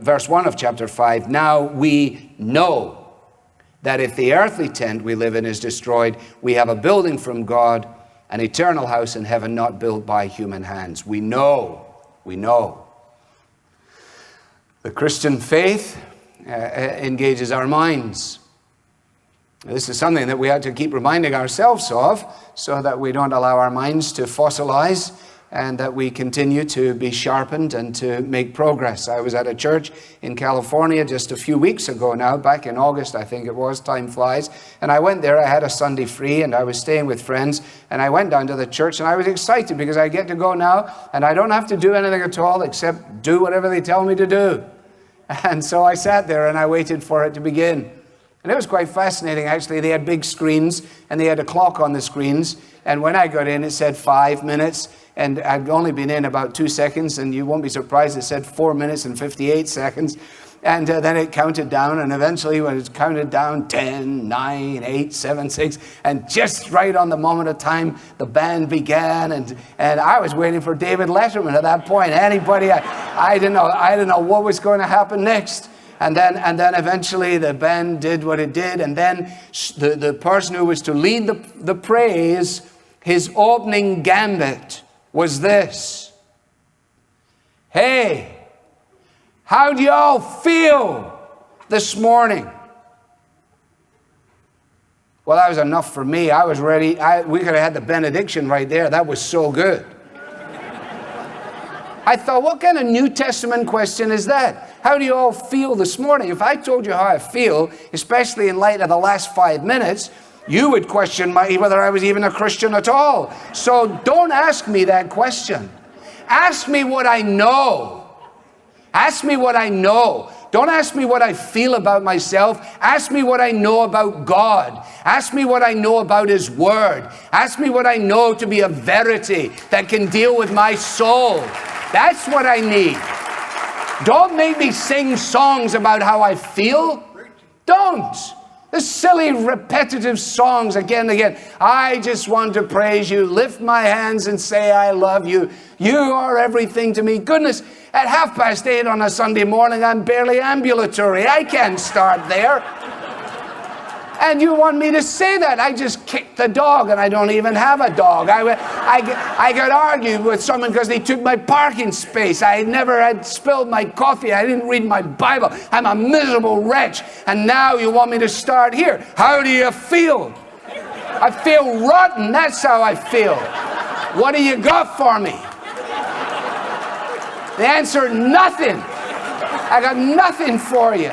Verse 1 of chapter 5, now we know that if the earthly tent we live in is destroyed, we have a building from God, an eternal house in heaven not built by human hands. We know. The Christian faith engages our minds. This is something that we have to keep reminding ourselves of so that we don't allow our minds to fossilize and that we continue to be sharpened and to make progress. I was at a church in California just a few weeks ago now, back in August, I think it was, time flies. And I went there, I had a Sunday free, and I was staying with friends, and I went down to the church, and I was excited because I get to go now, and I don't have to do anything at all except do whatever they tell me to do. And so I sat there and I waited for it to begin. And it was quite fascinating, actually. They had big screens, and they had a clock on the screens. And when I got in, it said 5 minutes. And I'd only been in about 2 seconds, and you won't be surprised, it said 4 minutes and 58 seconds. And then it counted down, and eventually when it counted down, 10, 9, 8, 7, 6, and just right on the moment of time, the band began, and I was waiting for David Letterman at that point. Anybody, I didn't know what was going to happen next. And then eventually the band did what it did, and then the person who was to lead the praise, his opening gambit was this. Hey, how do y'all feel this morning? Well, that was enough for me. I was ready. We could have had the benediction right there. That was so good. I thought, what kind of New Testament question is that? How do you all feel this morning? If I told you how I feel, especially in light of the last 5 minutes, you would question whether I was even a Christian at all. So don't ask me that question. Ask me what I know. Ask me what I know. Don't ask me what I feel about myself. Ask me what I know about God. Ask me what I know about His Word. Ask me what I know to be a verity that can deal with my soul. That's what I need. Don't make me sing songs about how I feel. Don't. The silly, repetitive songs again and again. I just want to praise you, lift my hands and say I love you. You are everything to me. Goodness, at 8:30 on a Sunday morning, I'm barely ambulatory. I can't start there. And you want me to say that? I just kicked the dog, and I don't even have a dog. I got argued with someone because they took my parking space. I never had spilled my coffee. I didn't read my Bible. I'm a miserable wretch. And now you want me to start here. How do you feel? I feel rotten. That's how I feel. What do you got for me? The answer, nothing. I got nothing for you.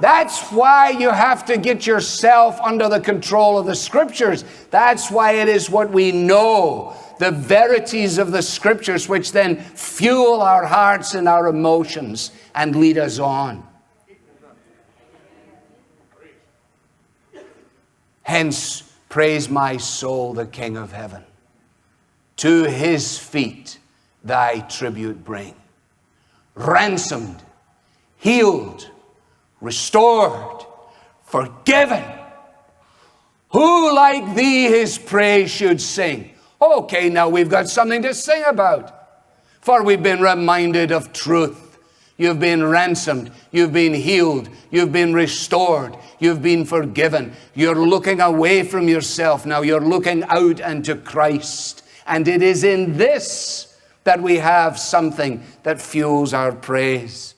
That's why you have to get yourself under the control of the Scriptures. That's why it is what we know, the verities of the Scriptures, which then fuel our hearts and our emotions and lead us on. Hence, praise my soul, the King of heaven. To His feet thy tribute bring. Ransomed, healed, restored, forgiven. Who like thee His praise should sing? Okay, now we've got something to sing about. For we've been reminded of truth. You've been ransomed. You've been healed. You've been restored. You've been forgiven. You're looking away from yourself. Now you're looking out unto Christ. And it is in this that we have something that fuels our praise.